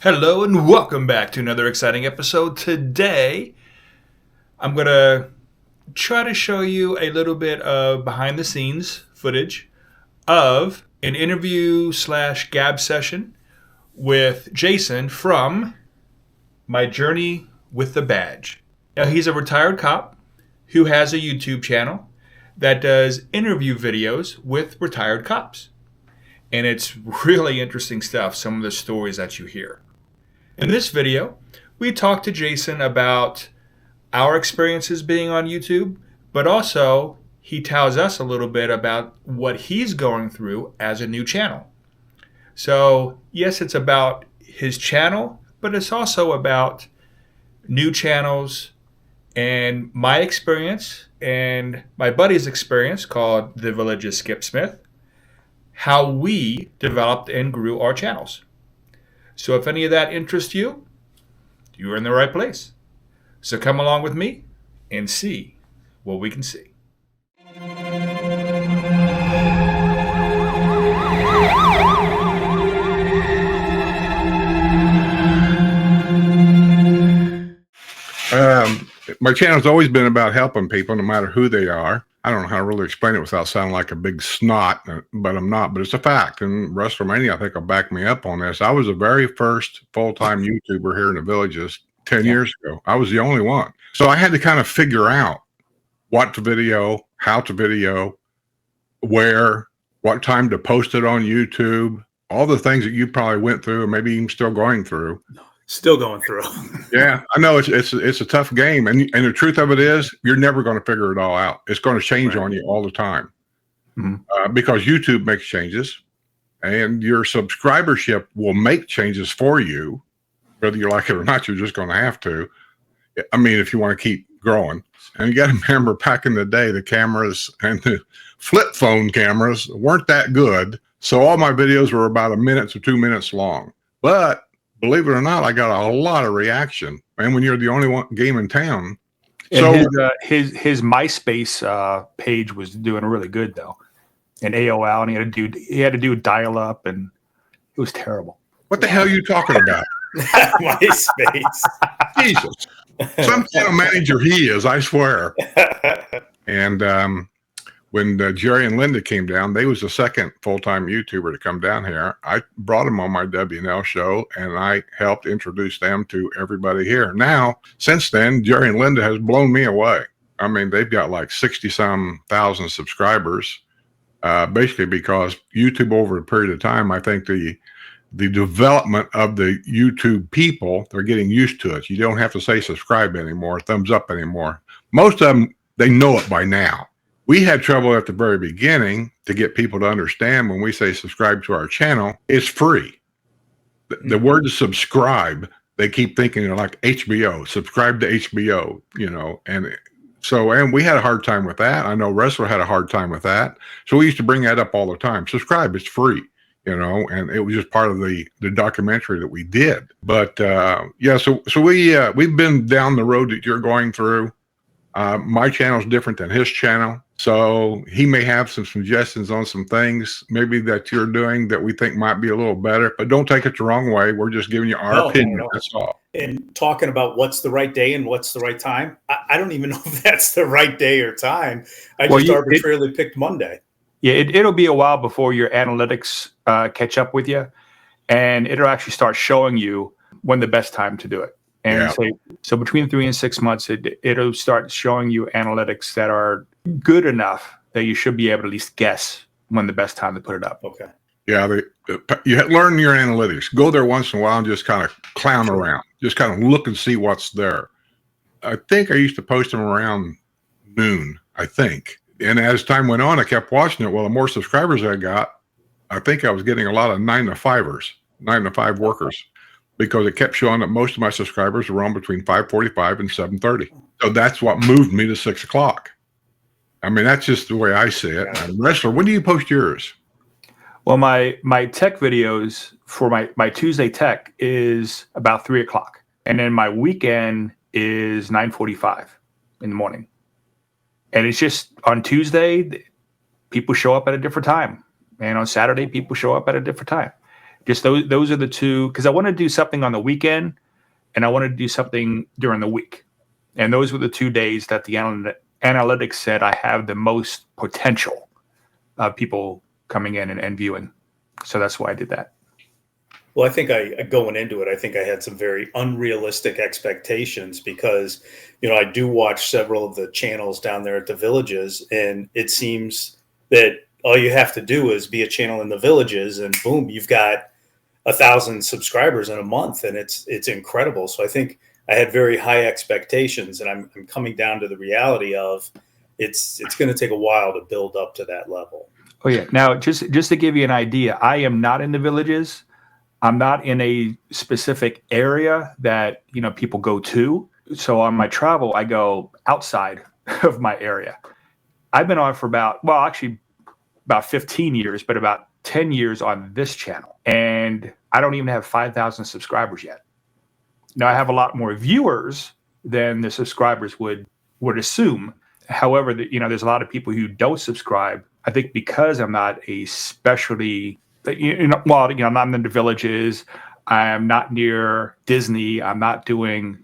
Hello and welcome back to another exciting episode. Today, I'm going to try to show you a little bit of behind the scenes footage of an interview / gab session with Jason from My Journey with the Badge. Now, he's a retired cop who has a YouTube channel that does interview videos with retired cops. And it's really interesting stuff, some of the stories that you hear. In this video, we talked to Jason about our experiences being on YouTube, but also he tells us a little bit about what he's going through as a new channel. So, yes, it's about his channel, but it's also about new channels and my experience and my buddy's experience called The Village of Skip Smith, how we developed and grew our channels. So if any of that interests you, you're in the right place. So come along with me and see what we can see. My channel's always been about helping people, no matter who they are. I don't know how to really explain it without sounding like a big snot, but I'm not. But it's a fact. And ResslerMania, I think, will back me up on this. I was the very first full-time YouTuber here in the Villages 10 years ago. I was the only one. So I had to kind of figure out what to video, how to video, where, what time to post it on YouTube, all the things that you probably went through and maybe even still going through. Still going through. Yeah, I know it's a tough game, and the truth of it is, you're never going to figure it all out. It's going to change on you all the time, because YouTube makes changes, and your subscribership will make changes for you, whether you like it or not. You're just going to have to. I mean, if you want to keep growing, and you got to remember, back in the day, the cameras and the flip phone cameras weren't that good, so all my videos were about a minute to 2 minutes long, but believe it or not, I got a lot of reaction. And when you're the only one game in town. And so his MySpace page was doing really good though. And AOL, and he had to do dial up, and it was terrible. What the hell are you talking about? MySpace. Jesus. Some kind of manager he is, I swear. And when Jerry and Linda came down, they was the second full-time YouTuber to come down here. I brought them on my W&L show, and I helped introduce them to everybody here. Now, since then, Jerry and Linda has blown me away. I mean, they've got like 60-some thousand subscribers, basically because YouTube, over a period of time, I think the development of the YouTube people, they're getting used to it. You don't have to say subscribe anymore, thumbs up anymore. Most of them, they know it by now. We had trouble at the very beginning to get people to understand when we say subscribe to our channel, it's free. The word is subscribe. They keep thinking like HBO, subscribe to HBO, and we had a hard time with that. I know Ressler had a hard time with that. So we used to bring that up all the time. Subscribe, it's free, and it was just part of the documentary that we did. But so we've been down the road that you're going through. My channel is different than his channel. So he may have some suggestions on some things maybe that you're doing that we think might be a little better, but don't take it the wrong way. We're just giving you our opinion. No. That's all. And talking about what's the right day and what's the right time, I don't even know if that's the right day or time. I just arbitrarily picked Monday. Yeah, it'll be a while before your analytics catch up with you, and it'll actually start showing you when the best time to do it. And so between 3 and 6 months, it'll start showing you analytics that are good enough that you should be able to at least guess when the best time to put it up. Okay. Yeah, you learn your analytics. Go there once in a while and just kind of clown around. Just kind of look and see what's there. I think I used to post them around noon, I think. And as time went on, I kept watching it. Well, the more subscribers I got, I think I was getting a lot of 9 to 5 workers. Because it kept showing that most of my subscribers were on between 5:45 and 7:30. So that's what moved me to 6 o'clock. I mean, that's just the way I see it. And Ressler, when do you post yours? Well, my tech videos for my Tuesday tech is about 3 o'clock. And then my weekend is 9:45 in the morning. And it's just on Tuesday, people show up at a different time. And on Saturday, people show up at a different time. Just those are the two, because I want to do something on the weekend and I wanted to do something during the week. And those were the 2 days that the analytics said I have the most potential of people coming in and viewing. So that's why I did that. Well, I think going into it, I think I had some very unrealistic expectations because, I do watch several of the channels down there at the Villages, and it seems that all you have to do is be a channel in the Villages, and boom, you've got 1,000 subscribers in a month, and it's incredible. So I think I had very high expectations, and I'm coming down to the reality of it's going to take a while to build up to that level. Oh yeah. Now, just to give you an idea, I am not in the Villages. I'm not in a specific area that, people go to. So on my travel, I go outside of my area. I've been on for about 15 years, but about 10 years on this channel. And I don't even have 5,000 subscribers yet. Now I have a lot more viewers than the subscribers would assume. However, there's a lot of people who don't subscribe. I think because I'm not a specialty, I'm not in the Villages. I'm not near Disney. I'm not doing,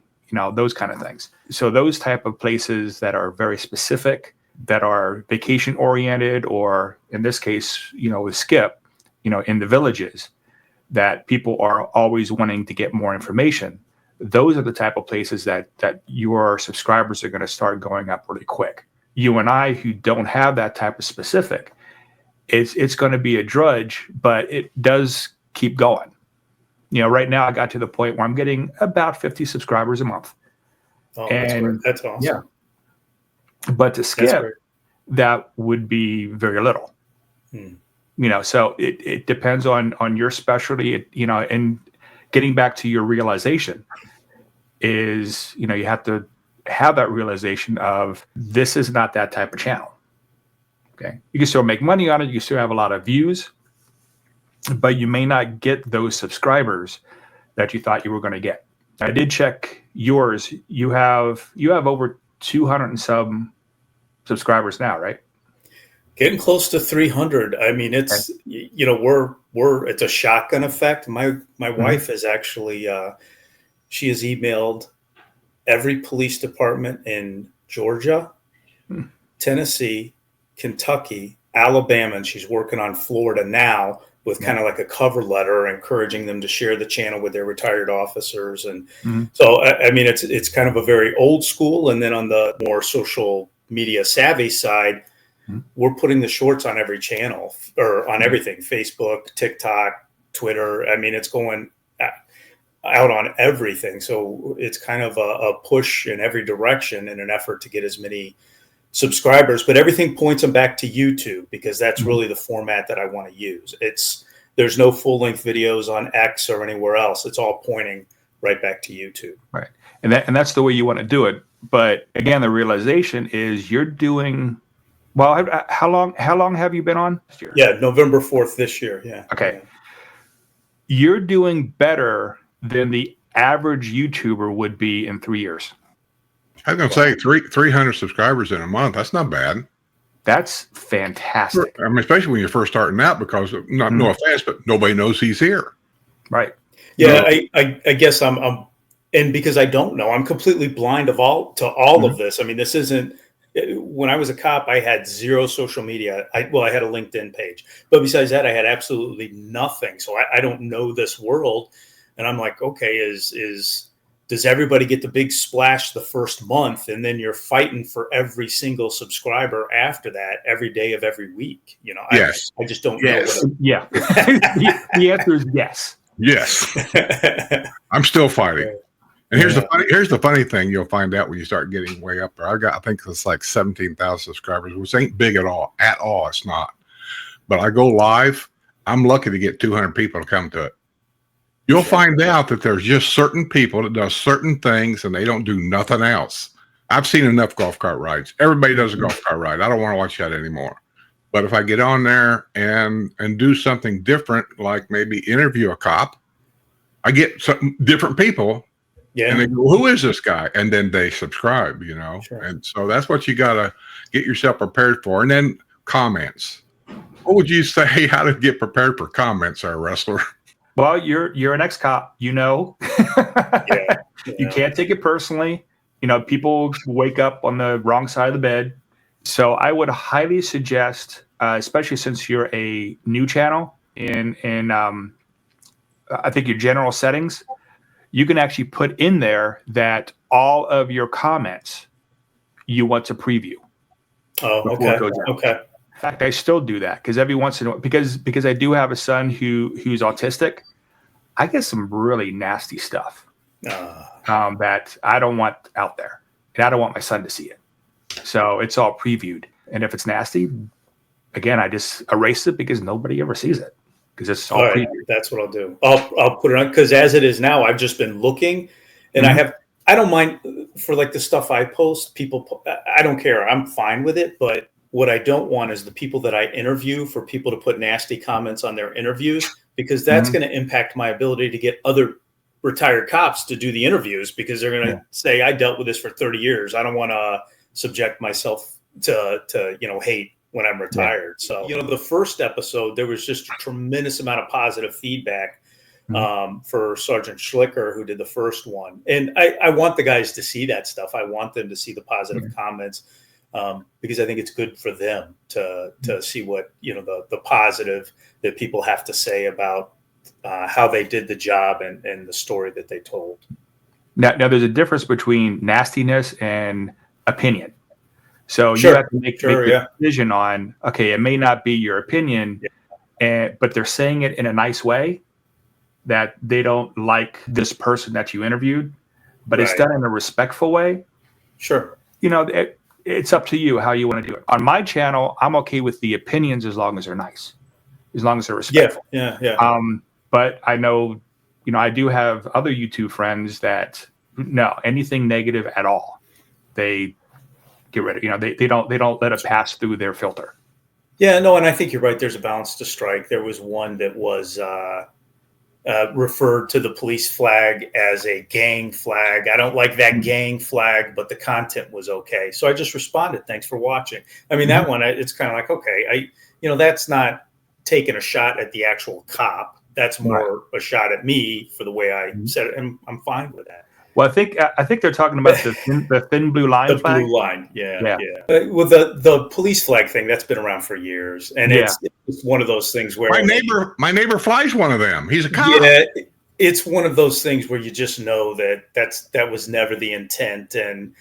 those kind of things. So those type of places that are very specific, that are vacation oriented, or in this case, with Skip, in the Villages, that people are always wanting to get more information. Those are the type of places that your subscribers are going to start going up really quick. You and I, who don't have that type of specific, it's going to be a drudge, but it does keep going. Right now I got to the point where I'm getting about 50 subscribers a month. Oh, that's awesome. Yeah. But to Skip, that would be very little. So it depends on your specialty, and getting back to your realization is, you have to have that realization of this is not that type of channel. Okay. You can still make money on it. You still have a lot of views, but you may not get those subscribers that you thought you were going to get. I did check yours. You have over 200 and some subscribers now, right? Getting close to 300. I mean, it's, it's a shotgun effect. My wife has actually, she has emailed every police department in Georgia, Tennessee, Kentucky, Alabama, and she's working on Florida now with kind of like a cover letter encouraging them to share the channel with their retired officers. And so, I mean, it's kind of a very old school. And then on the more social media savvy side, we're putting the shorts on every channel or on everything, Facebook, TikTok, Twitter. I mean, it's going out on everything. So it's kind of a push in every direction in an effort to get as many subscribers, but everything points them back to YouTube because that's really the format that I want to use. There's no full-length videos on X or anywhere else. It's all pointing right back to YouTube. Right. And that's the way you want to do it. But again, the realization is you're doing well. How long have you been on? Yeah, November 4th this year. Yeah. Okay. Yeah. You're doing better than the average YouTuber would be in 3 years. I was going to say 300 subscribers in a month. That's not bad. That's fantastic. I mean, especially when you're first starting out, because no offense, but nobody knows he's here. Right. Yeah, I guess I'm, and because I don't know, I'm completely blind to all of this. I mean, this isn't. When I was a cop, I had zero social media. I had a LinkedIn page, but besides that, I had absolutely nothing. So I don't know this world, and I'm like, okay, does everybody get the big splash the first month, and then you're fighting for every single subscriber after that every day of every week? Yes. I just don't know. Yeah. The answer is yes. Yes. I'm still fighting. And here's the funny thing you'll find out when you start getting way up there. I think it's like 17,000 subscribers, which ain't big at all. At all, it's not. But I go live. I'm lucky to get 200 people to come to it. You'll find out that there's just certain people that does certain things and they don't do nothing else. I've seen enough golf cart rides. Everybody does a golf cart ride. I don't want to watch that anymore. But if I get on there and do something different, like maybe interview a cop, I get some different people. Yeah. And they go, who is this guy? And then they subscribe, Sure. And so that's what you got to get yourself prepared for. And then comments. What would you say how to get prepared for comments, Ressler? Well, you're an ex-cop, Yeah. You can't take it personally. People wake up on the wrong side of the bed. So I would highly suggest, especially since you're a new channel in I think your general settings, you can actually put in there that all of your comments you want to preview. Oh, okay. Okay. In fact, I still do that because every once in a while, because I do have a son who's autistic, I get some really nasty stuff that I don't want out there, and I don't want my son to see it. So it's all previewed, and if it's nasty, again, I just erase it because nobody ever sees it because it's all previewed. That's what I'll do. I'll put it on because as it is now, I've just been looking, and I don't mind for like the stuff I post. People, I don't care. I'm fine with it, but what I don't want is the people that I interview for people to put nasty comments on their interviews because that's going to impact my ability to get other retired cops to do the interviews because they're going to say, I dealt with this for 30 years. I don't want to subject myself to hate when I'm retired. So, the first episode, there was just a tremendous amount of positive feedback for Sergeant Schlicker, who did the first one. And I want the guys to see that stuff. I want them to see the positive comments. Because I think it's good for them to see what, the positive that people have to say about how they did the job and the story that they told. Now there's a difference between nastiness and opinion. So you have to make the decision on, okay, it may not be your opinion, but they're saying it in a nice way that they don't like this person that you interviewed, but it's done in a respectful way. Sure. It's up to you how you want to do it. On my channel, I'm okay with the opinions as long as they're nice, as long as they're respectful. Yeah. But I know, I do have other YouTube friends that anything negative at all, they get rid of. They don't let it pass through their filter. Yeah, no, and I think you're right. There's a balance to strike. There was one that was referred to the police flag as a gang flag. I don't like that gang flag, but the content was okay. So I just responded, thanks for watching. I mean, that one, it's kind of like, okay, that's not taking a shot at the actual cop. That's more a shot at me for the way I said it, and I'm fine with that. Well, I think they're talking about the thin blue line. The flag. Blue line, yeah. Well, the police flag thing that's been around for years, and it's one of those things where my neighbor flies one of them. He's a cop. Yeah, it's one of those things where you just know that was never the intent, and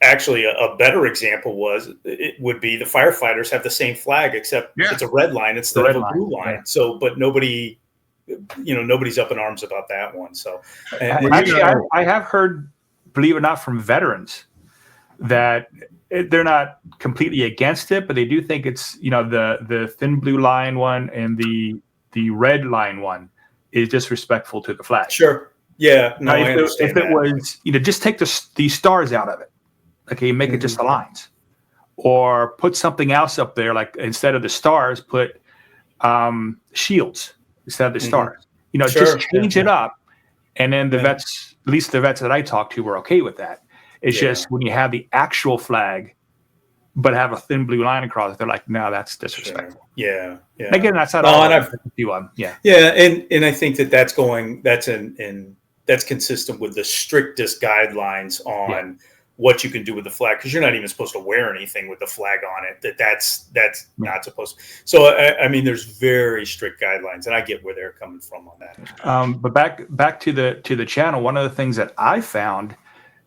actually a better example would be the firefighters have the same flag except it's a red line instead of a blue line. Yeah. So, but nobody. Nobody's up in arms about that one. So, actually, I have heard, believe it or not, from veterans that they're not completely against it, but they do think it's the thin blue line one and the red line one is disrespectful to the flag. Sure. Yeah. No, I understand if it was just take these stars out of it, okay, make it just the lines, or put something else up there, like instead of the stars, put shields. Instead of the stars, just change it up. And then the vets, at least the vets that I talked to were okay with that. It's just when you have the actual flag, but have a thin blue line across it, they're like, no, that's disrespectful. Sure. Yeah. Again, that's not all. And I think that's consistent with the strictest guidelines on what you can do with the flag, because you're not even supposed to wear anything with the flag on it. That's not supposed to. So I mean, there's very strict guidelines, and I get where they're coming from on that. But back to the channel, one of the things that I found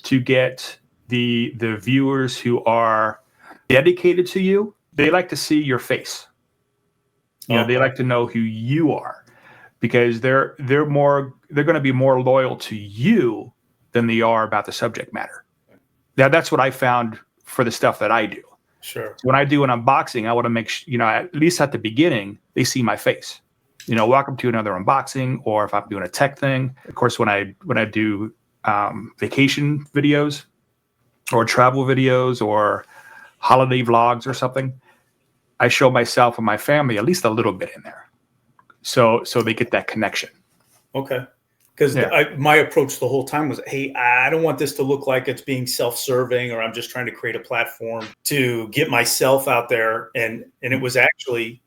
to get the viewers who are dedicated to you, they like to see your face. They like to know who you are, because they're going to be more loyal to you than they are about the subject matter. Now, that's what I found for the stuff that I do. Sure. So when I do an unboxing, I want to make sure, at least at the beginning, they see my face. Welcome to another unboxing, or if I'm doing a tech thing. Of course, when I do vacation videos or travel videos or holiday vlogs or something, I show myself and my family at least a little bit in there, so they get that connection. Okay. Because my approach the whole time was, hey, I don't want this to look like it's being self-serving, or I'm just trying to create a platform to get myself out there. And it was actually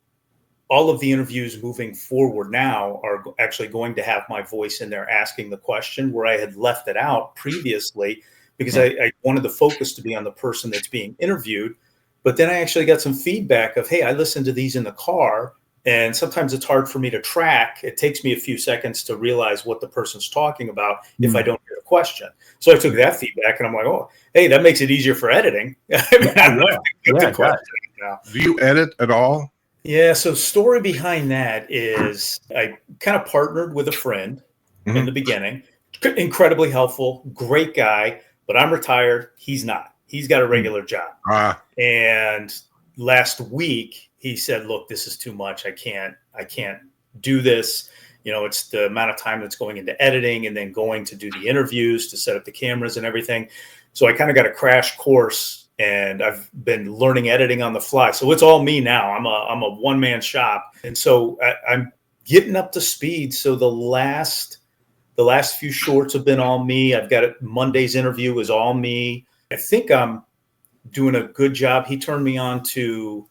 all of the interviews moving forward now are actually going to have my voice in there asking the question, where I had left it out previously because I wanted the focus to be on the person that's being interviewed. But then I actually got some feedback of, hey, I listened to these in the car, and sometimes it's hard for me to track. It takes me a few seconds to realize what the person's talking about if I don't hear the question. So I took that feedback, and I'm like, oh, hey, that makes it easier for editing. I don't have to get the question now. Do you edit at all? Yeah. So story behind that is I kind of partnered with a friend in the beginning. Incredibly helpful, great guy, but I'm retired. He's not. He's got a regular job. And last week he said, look, this is too much. I can't do this. It's the amount of time that's going into editing and then going to do the interviews, to set up the cameras and everything. So I kind of got a crash course, and I've been learning editing on the fly. So it's all me now. I'm a one-man shop. And so I'm getting up to speed. So the last few shorts have been all me. I've got Monday's interview is all me. I think I'm doing a good job. He turned me on to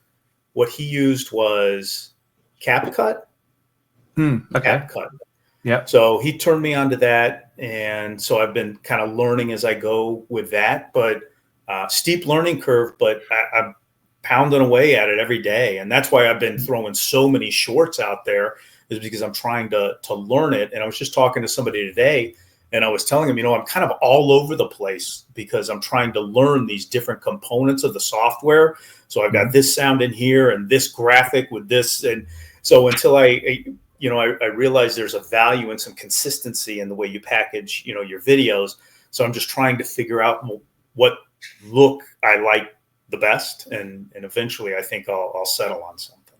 what he used was CapCut. Okay. CapCut. Yeah. So he turned me on to that. And so I've been kind of learning as I go with that, but steep learning curve, but I'm pounding away at it every day. And that's why I've been throwing so many shorts out there, is because I'm trying to learn it. And I was just talking to somebody today, and I was telling him, I'm kind of all over the place because I'm trying to learn these different components of the software. So I've got this sound in here and this graphic with this. And so until I realize there's a value and some consistency in the way you package, your videos. So I'm just trying to figure out what look I like the best. And eventually I think I'll settle on something.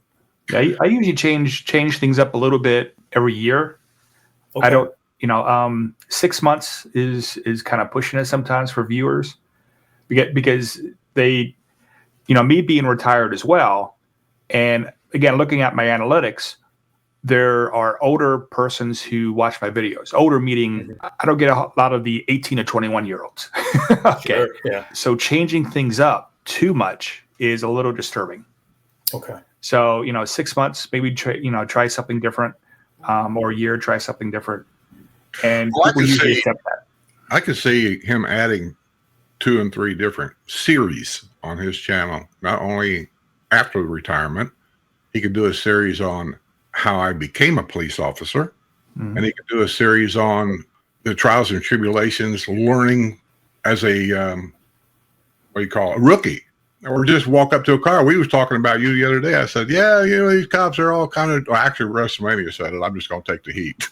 Yeah, I usually change things up a little bit every year. Okay. I don't, 6 months is kind of pushing it sometimes for viewers, because they, me being retired as well. And again, looking at my analytics, there are older persons who watch my videos. Older meaning I don't get a lot of the 18 to 21 year olds. Okay. Sure, yeah. So changing things up too much is a little disturbing. Okay. So, 6 months, maybe try something different, or a year, try something different. And people usually accept that. I could see him adding 2 and 3 different series on his channel, not only after retirement. He could do a series on how I became a police officer, and he could do a series on the trials and tribulations, learning as a, a rookie. Or just walk up to a car. We was talking about you the other day. I said, yeah, these cops are all kind of, actually ResslerMania said it. I'm just going to take the heat.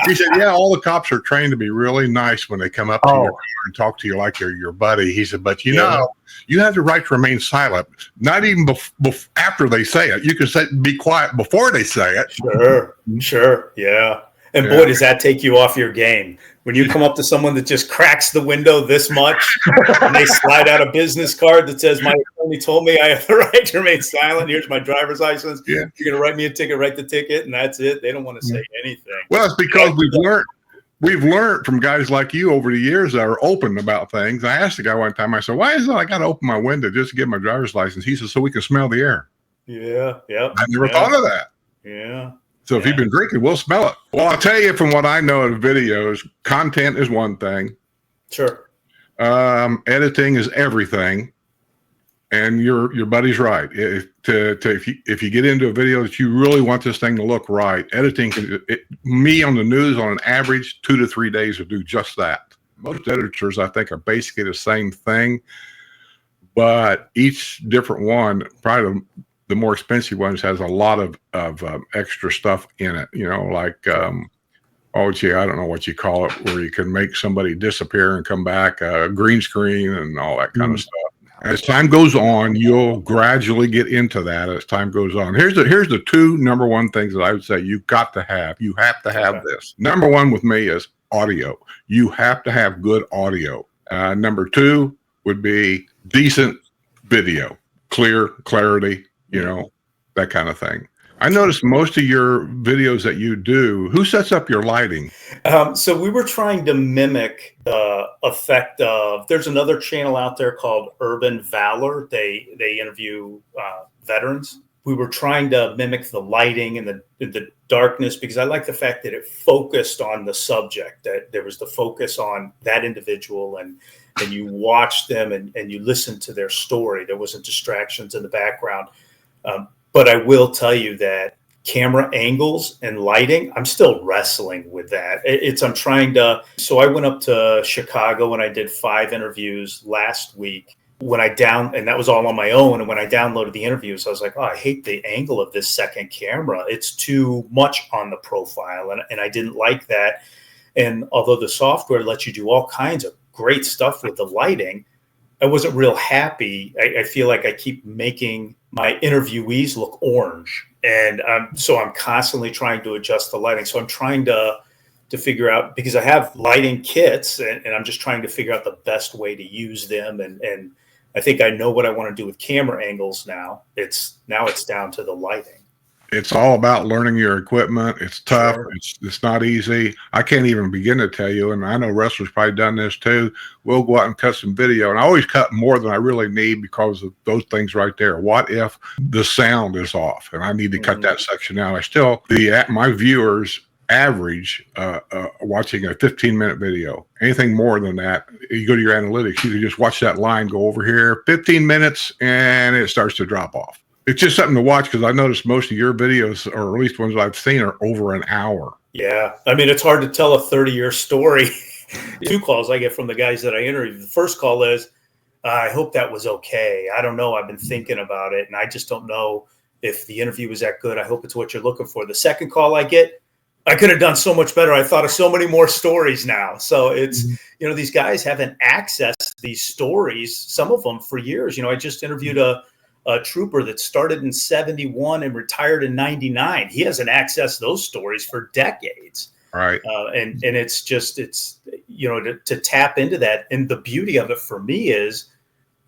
He said, yeah, all the cops are trained to be really nice when they come up to your car and talk to you like you're your buddy. He said, but you have the right to remain silent. Not even after they say it. You can be quiet before they say it. Sure. Yeah. And boy, does that take you off your game. When you come up to someone that just cracks the window this much and they slide out a business card that says, my attorney told me I have the right to remain silent. Here's my driver's license. Yeah. You're going to write me a ticket, write the ticket, and that's it. They don't want to say anything. Well, it's because we've learned from guys like you over the years that are open about things. I asked the guy one time, I said, why is it I got to open my window just to get my driver's license? He said, so we can smell the air. Yeah. I never thought of that. Yeah. So if you've been drinking, we'll smell it. Well, I'll tell you from what I know of videos, content is one thing. Sure. Editing is everything. And your buddy's right. If you get into a video that you really want this thing to look right, editing me on the news on an average 2 to 3 days will do just that. Most editors, I think, are basically the same thing, but each different one, probably the more expensive ones, has a lot of extra stuff in it, like, I don't know what you call it, where you can make somebody disappear and come back, green screen and all that kind of stuff. As time goes on, you'll gradually get into that as time goes on. Here's the 2 number 1 things that I would say you've got to have. You have to have this. Number 1 with me is audio. You have to have good audio. Number 2 would be decent video, clarity, that kind of thing. I noticed most of your videos that you do, who sets up your lighting? So we were trying to mimic the effect of, there's another channel out there called Urban Valor. They interview veterans. we were trying to mimic the lighting and the darkness, because I like the fact that it focused on the subject, that there was the focus on that individual, and you watched them and you listened to their story. There wasn't distractions in the background. But I will tell you that camera angles and lighting, I'm still wrestling with that. So I went up to Chicago and I did 5 interviews last week. And that was all on my own. And when I downloaded the interviews, I was like, oh, I hate the angle of this second camera. It's too much on the profile. And I didn't like that. And although the software lets you do all kinds of great stuff with the lighting, I wasn't real happy. I feel like I keep making my interviewees look orange. And so I'm constantly trying to adjust the lighting. So I'm trying to figure out, because I have lighting kits, and I'm just trying to figure out the best way to use them. And I think I know what I want to do with camera angles now. It's down to the lighting. It's all about learning your equipment. It's tough. Sure. It's not easy. I can't even begin to tell you, and I know wrestlers probably done this too. We'll go out and cut some video, and I always cut more than I really need because of those things right there. What if the sound is off and I need to cut that section out? My viewers average watching a 15-minute video. Anything more than that, you go to your analytics, you can just watch that line go over here, 15 minutes, and it starts to drop off. It's just something to watch, because I noticed most of your videos, or at least ones I've seen, are over an hour. Yeah. I mean, it's hard to tell a 30-year story. 2 calls I get from the guys that I interviewed. The first call is, I hope that was okay. I don't know. I've been thinking about it, and I just don't know if the interview was that good. I hope it's what you're looking for. The second call I get, I could have done so much better. I thought of so many more stories now. So it's, these guys haven't accessed these stories, some of them, for years. I just interviewed a trooper that started in 71 and retired in 99. He hasn't accessed those stories for decades. Right. And it's to tap into that. And the beauty of it for me is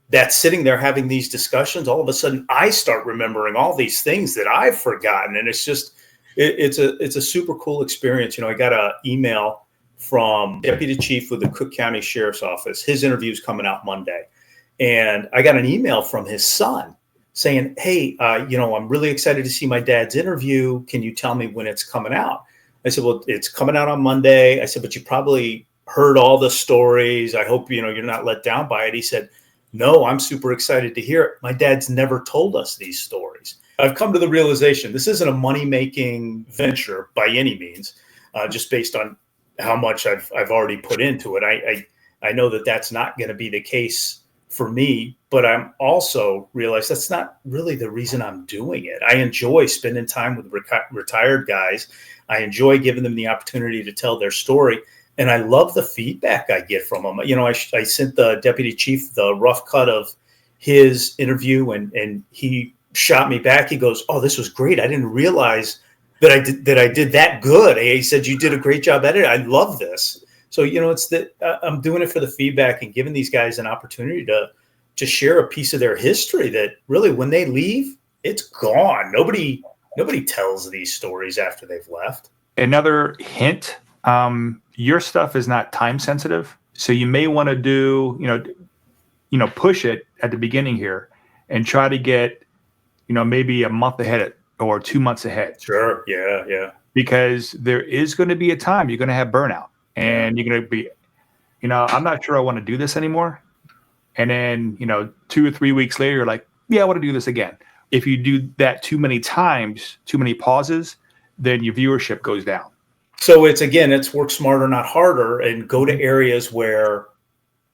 that sitting there having these discussions, all of a sudden I start remembering all these things that I've forgotten. And it's just, it's a super cool experience. I got an email from Deputy Chief with the Cook County Sheriff's Office. His interview is coming out Monday. And I got an email from his son saying, hey, I'm really excited to see my dad's interview. Can you tell me when it's coming out? I said, well, it's coming out on Monday. I said, but you probably heard all the stories. I hope, you're not let down by it. He said, no, I'm super excited to hear it. My dad's never told us these stories. I've come to the realization this isn't a money-making venture by any means, just based on how much I've already put into it. I know that that's not going to be the case for me, but I'm also realized that's not really the reason I'm doing it. I enjoy spending time with retired guys. I enjoy giving them the opportunity to tell their story. And I love the feedback I get from them. I sent the deputy chief the rough cut of his interview, and he shot me back. He goes, oh, this was great. I didn't realize that I did that good. He said, you did a great job editing. I love this. So, it's that I'm doing it for the feedback and giving these guys an opportunity to share a piece of their history that really, when they leave, it's gone. Nobody tells these stories after they've left. Another hint, your stuff is not time sensitive. So you may want to do, push it at the beginning here and try to get, maybe a month ahead or 2 months ahead. Sure. Yeah. Because there is going to be a time you're going to have burnout. And you're going to be, I'm not sure I want to do this anymore. And then, 2 or 3 weeks later, you're like, yeah, I want to do this again. If you do that too many times, too many pauses, then your viewership goes down. So it's work smarter, not harder, and go to areas where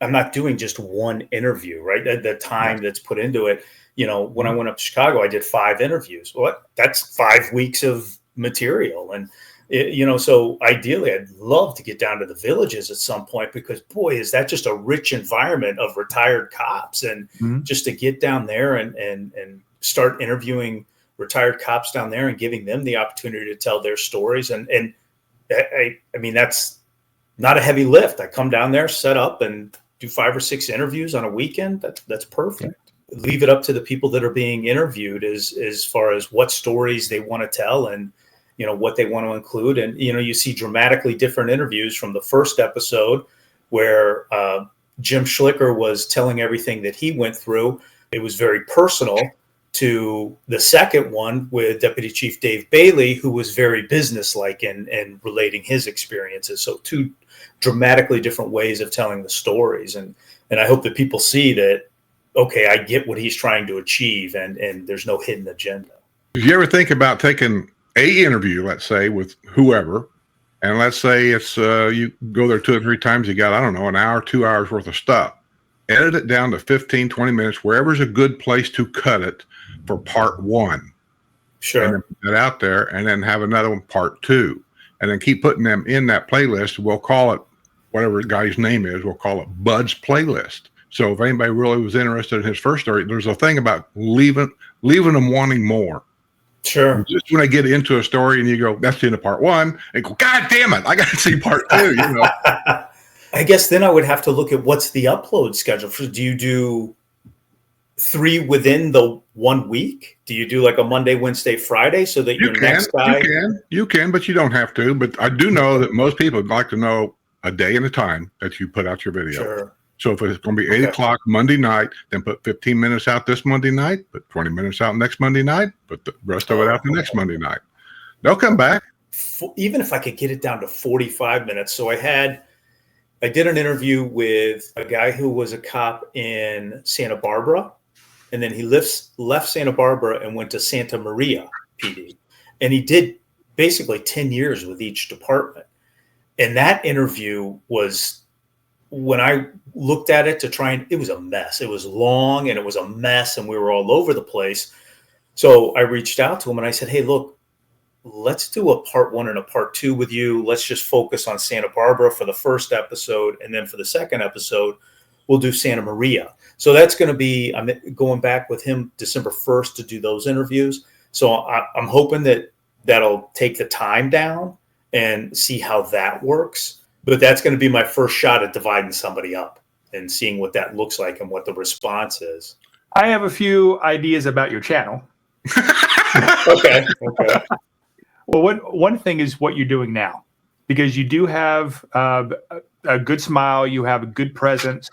I'm not doing just one interview, right? The time that's put into it. When I went up to Chicago, I did 5 interviews. Well, that's 5 weeks of material. And so ideally, I'd love to get down to the villages at some point, because, boy, is that just a rich environment of retired cops. And just to get down there and start interviewing retired cops down there and giving them the opportunity to tell their stories. And I mean, that's not a heavy lift. I come down there, set up, and do 5 or 6 interviews on a weekend. That's perfect. Yeah. Leave it up to the people that are being interviewed as far as what stories they want to tell and what they want to include. And, you see dramatically different interviews from the first episode where Jim Schlicker was telling everything that he went through. It was very personal, to the second one with Deputy Chief Dave Bailey, who was very businesslike and relating his experiences. So two dramatically different ways of telling the stories. And I hope that people see that, okay, I get what he's trying to achieve, and there's no hidden agenda. Did you ever think about taking a interview, let's say, with whoever, and let's say it's you go there 2 or 3 times, you got, I don't know, an hour, 2 hours worth of stuff. Edit it down to 15, 20 minutes, wherever's a good place to cut it for part 1. Sure. And then put that out there, and then have another one, part 2. And then keep putting them in that playlist. We'll call it, whatever the guy's name is, we'll call it Bud's Playlist. So if anybody really was interested in his first story, there's a thing about leaving them wanting more. Sure. Just when I get into a story and you go, that's the end of part 1, and go, God damn it, I got to see part 2, you know. I guess then I would have to look at what's the upload schedule. Do you do 3 within the 1 week? Do you do like a Monday, Wednesday, Friday so that your next guy? You can, but you don't have to. But I do know that most people would like to know a day and a time that you put out your video. Sure. So if it's going to be 8 o'clock Monday night, then put 15 minutes out this Monday night, put 20 minutes out next Monday night, put the rest of it out the next Monday night. They'll come back. Even if I could get it down to 45 minutes. So I did an interview with a guy who was a cop in Santa Barbara, and then he left Santa Barbara and went to Santa Maria PD. And he did basically 10 years with each department. And that interview was, when I looked at it it was a mess. It was long and it was a mess and we were all over the place. So I reached out to him and I said, hey, look, let's do a part 1 and a part 2 with you. Let's just focus on Santa Barbara for the first episode. And then for the second episode, we'll do Santa Maria. So that's going to be, I'm going back with him December 1st to do those interviews. So I'm hoping that'll take the time down and see how that works. But that's going to be my first shot at dividing somebody up and seeing what that looks like and what the response is. I have a few ideas about your channel. Okay. Well, one thing is what you're doing now, because you do have a good smile, you have a good presence,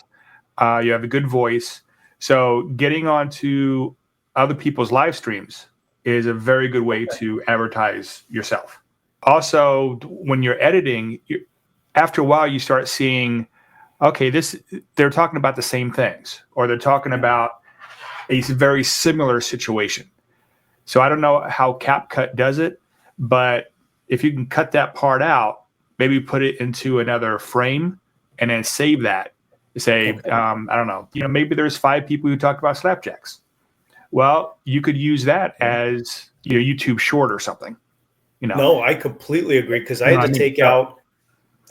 you have a good voice. So getting onto other people's live streams is a very good way to advertise yourself. Also, when you're editing, after a while, you start seeing, okay, they're talking about the same things, or they're talking about a very similar situation. So I don't know how CapCut does it, but if you can cut that part out, maybe put it into another frame and then save that. Say, I don't know, maybe there's 5 people who talk about slapjacks. Well, you could use that as your YouTube short or something. No, I completely agree, because I had to take out,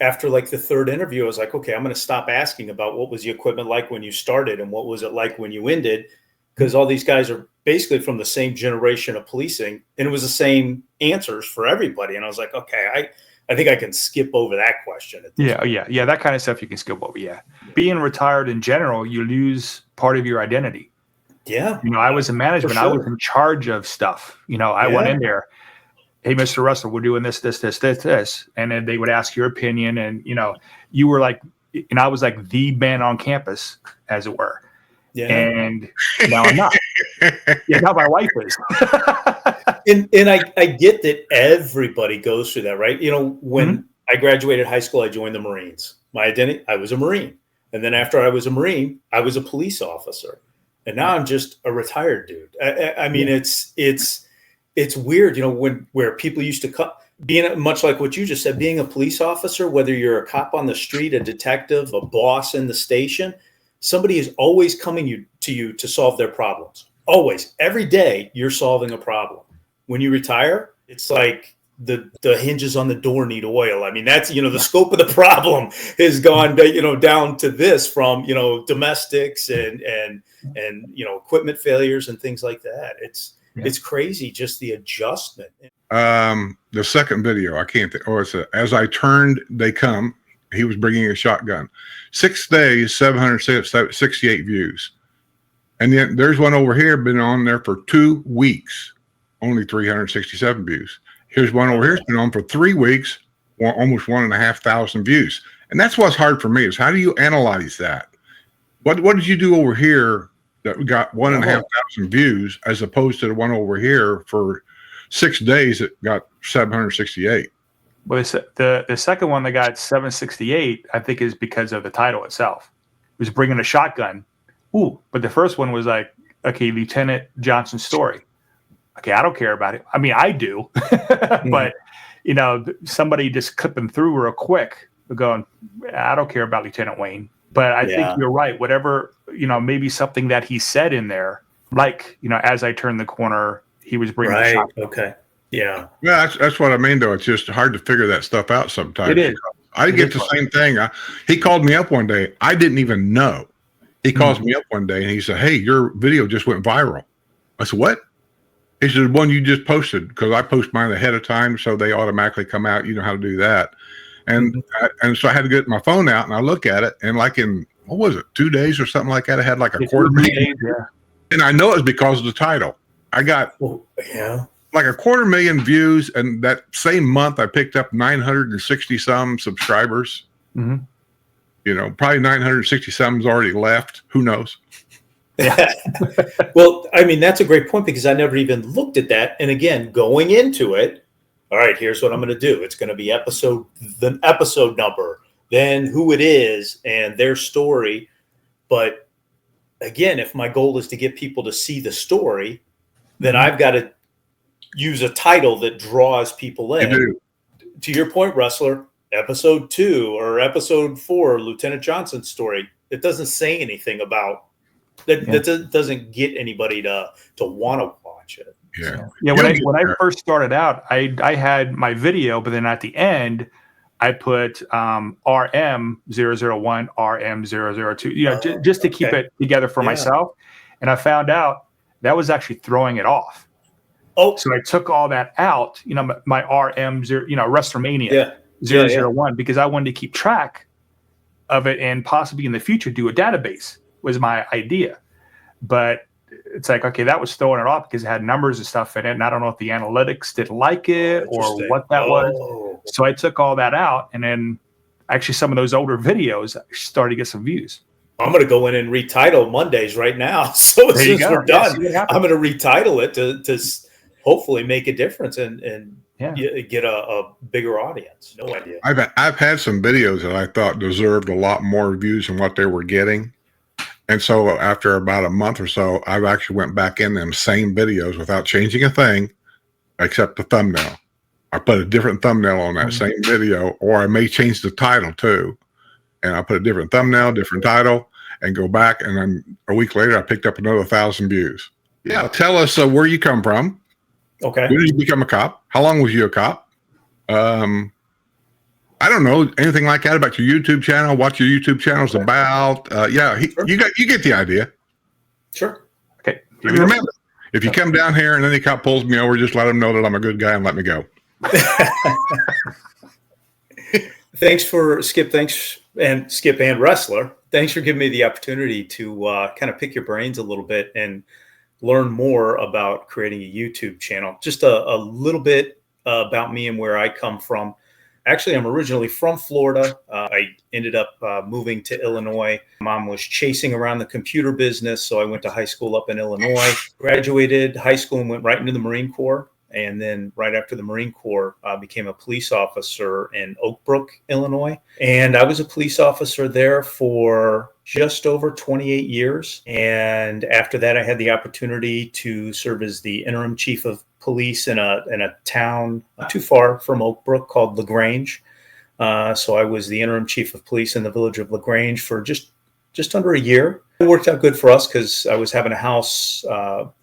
after like the 3rd interview, I was like, okay, I'm going to stop asking about what was the equipment like when you started and what was it like when you ended, because all these guys are basically from the same generation of policing, and it was the same answers for everybody. And I was like, okay, I think I can skip over that question. Yeah. That kind of stuff you can skip over. Yeah. Being retired in general, you lose part of your identity. Yeah. I was in management. Sure. I was in charge of stuff. I went in there. Hey, Mr. Ressler, we're doing this. And then they would ask your opinion. And, you were like, and I was like the man on campus, as it were. Yeah. And now I'm not. Yeah, now my wife is. and I get that everybody goes through that, right? When I graduated high school, I joined the Marines. My identity, I was a Marine. And then after I was a Marine, I was a police officer. And now I'm just a retired dude. I mean, it's weird, where people used to being much like what you just said, being a police officer, whether you're a cop on the street, a detective, a boss in the station, somebody is always coming to you to solve their problems. Always. Every day you're solving a problem. When you retire, it's like the hinges on the door need oil. I mean, that's, the scope of the problem has gone, down to this from, domestics and equipment failures and things like that. It's crazy, just the adjustment. The second video, I can't think. It's as I turned, they come. He was bringing a shotgun. 6 days, 768 views. And yet there's one over here, been on there for 2 weeks, only 367 views. Here's one over here, it's been on for 3 weeks, almost 1,500 views. And that's what's hard for me, is how do you analyze that? What did you do over here that got 1,500 views, as opposed to the one over here for 6 days it got 768. Well, the second one that got 768, I think, is because of the title itself. It was bringing a shotgun. Ooh, but the first one was like, okay, Lieutenant Johnson's story. Okay, I don't care about it. I mean, I do, but somebody just clipping through real quick, going, I don't care about Lieutenant Wayne. But I think you're right. Whatever, maybe something that he said in there, like, as I turned the corner, he was bringing a shotgun. Okay. Yeah. Yeah, that's what I mean, though. It's just hard to figure that stuff out sometimes. It is. I get the same thing. He called me up one day. I didn't even know. He calls me up one day and he said, "Hey, your video just went viral." I said, "What?" He said, "The one you just posted," because I post mine ahead of time, so they automatically come out. You know how to do that. And so I had to get my phone out and I look at it, and like in, what was it, 2 days or something like that, I had like a 250,000. Yeah. And I know it's because of the title. I got like 250,000 views, and that same month I picked up 960 some subscribers. Probably 960 some's already left. Who knows? Yeah. Well, I mean, that's a great point, because I never even looked at that. And again, going into it, all right, here's what I'm going to do. It's going to be the episode number, then who it is and their story. But again, if my goal is to get people to see the story, then I've got to use a title that draws people in. To your point, Ressler, episode 2 or episode 4, Lieutenant Johnson's story, it doesn't say anything about that. That doesn't get anybody to want to watch it. Yeah. When I first started out, I had my video, but then at the end, I put RM001, RM002, just to keep it together for myself. And I found out that was actually throwing it off. Oh, so I took all that out, my RM0, ResslerMania 001, because I wanted to keep track of it and possibly in the future do a database was my idea. But it's like, okay, that was throwing it off because it had numbers and stuff in it. And I don't know if the analytics didn't like it or what that was. So I took all that out. And then actually some of those older videos started to get some views. I'm going to go in and retitle Mondays right now. So as soon as we're done, I'm going to retitle it to hopefully make a difference and get a bigger audience. No idea. I've had some videos that I thought deserved a lot more views than what they were getting. And so after about a month or so, I've actually went back in them same videos without changing a thing except the thumbnail. I put a different thumbnail on that same video, or I may change the title too. And I put a different thumbnail, different title, and go back. And then a week later, I picked up another 1,000 views. Yeah. Tell us where you come from. Okay. When did you become a cop? How long was you a cop? I don't know anything like that about your YouTube channel. What your YouTube channel is about? You get the idea. Sure. Okay. And remember, if you come down here and any cop pulls me over, just let them know that I'm a good guy and let me go. Thanks for Skip. Thanks and Skip and Ressler. Thanks for giving me the opportunity to kind of pick your brains a little bit and learn more about creating a YouTube channel. Just a little bit about me and where I come from. Actually, I'm originally from Florida. I ended up moving to Illinois. Mom was chasing around the computer business, so I went to high school up in Illinois, graduated high school and went right into the Marine Corps. And then right after the Marine Corps, became a police officer in Oak Brook, Illinois. And I was a police officer there for just over 28 years. And after that, I had the opportunity to serve as the interim chief of police in a town not too far from Oak Brook called LaGrange. So I was the interim chief of police in the village of LaGrange for just under a year. It worked out good for us because I was having a house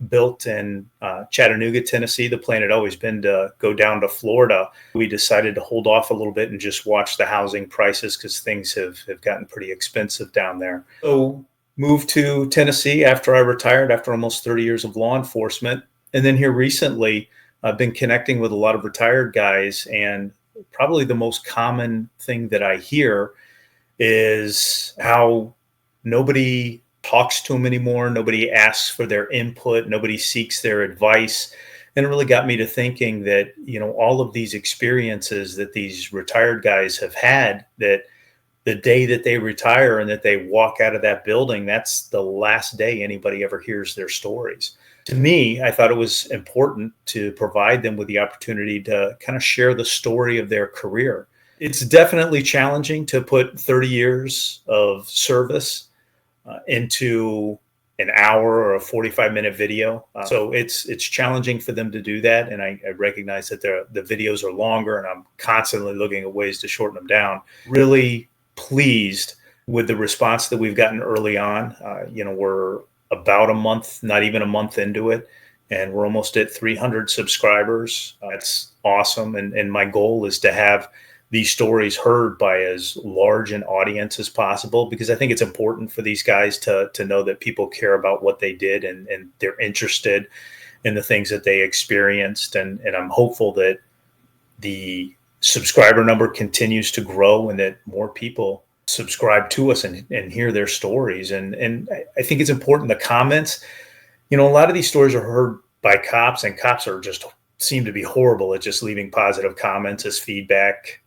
built in Chattanooga, Tennessee. The plan had always been to go down to Florida. We decided to hold off a little bit and just watch the housing prices because things have gotten pretty expensive down there. So moved to Tennessee after I retired, after almost 30 years of law enforcement. And then here recently, I've been connecting with a lot of retired guys, and probably the most common thing that I hear is how nobody talks to them anymore. Nobody asks for their input. Nobody seeks their advice. And it really got me to thinking that, all of these experiences that these retired guys have had, that the day that they retire and that they walk out of that building, that's the last day anybody ever hears their stories. To me, I thought it was important to provide them with the opportunity to kind of share the story of their career. It's definitely challenging to put 30 years of service into an hour or a 45-minute video. So it's challenging for them to do that. And I recognize that the videos are longer, and I'm constantly looking at ways to shorten them down. Really pleased with the response that we've gotten early on. We're about a month, not even a month into it, and we're almost at 300 subscribers. That's awesome. And my goal is to have these stories heard by as large an audience as possible, because I think it's important for these guys to know that people care about what they did, and they're interested in the things that they experienced. And I'm hopeful that the subscriber number continues to grow and that more people subscribe to us and hear their stories. And I think it's important. The comments, a lot of these stories are heard by cops, and cops are just seem to be horrible at just leaving positive comments as feedback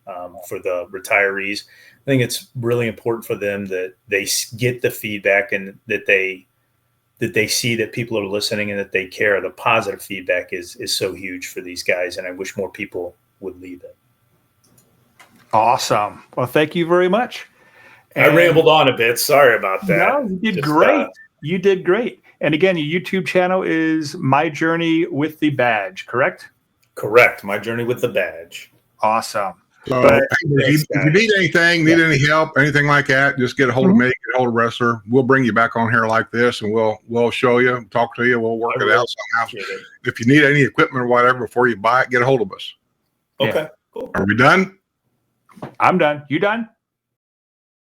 for the retirees. I think it's really important for them that they get the feedback, and that they see that people are listening and that they care. The positive feedback is so huge for these guys, and I wish more people would leave it. Awesome. Well, thank you very much. I rambled on a bit. Sorry about that. No, you did great. You did great. And again, your YouTube channel is My Journey with the Badge, correct? Correct. My Journey with the Badge. Awesome. So if you need anything, need any help, anything like that, just get a hold of me, get a hold of Ressler. We'll bring you back on here like this, and we'll show you, talk to you, we'll work it out somehow. If you need any equipment or whatever before you buy it, get a hold of us. Okay, cool. Are we done? I'm done. You done?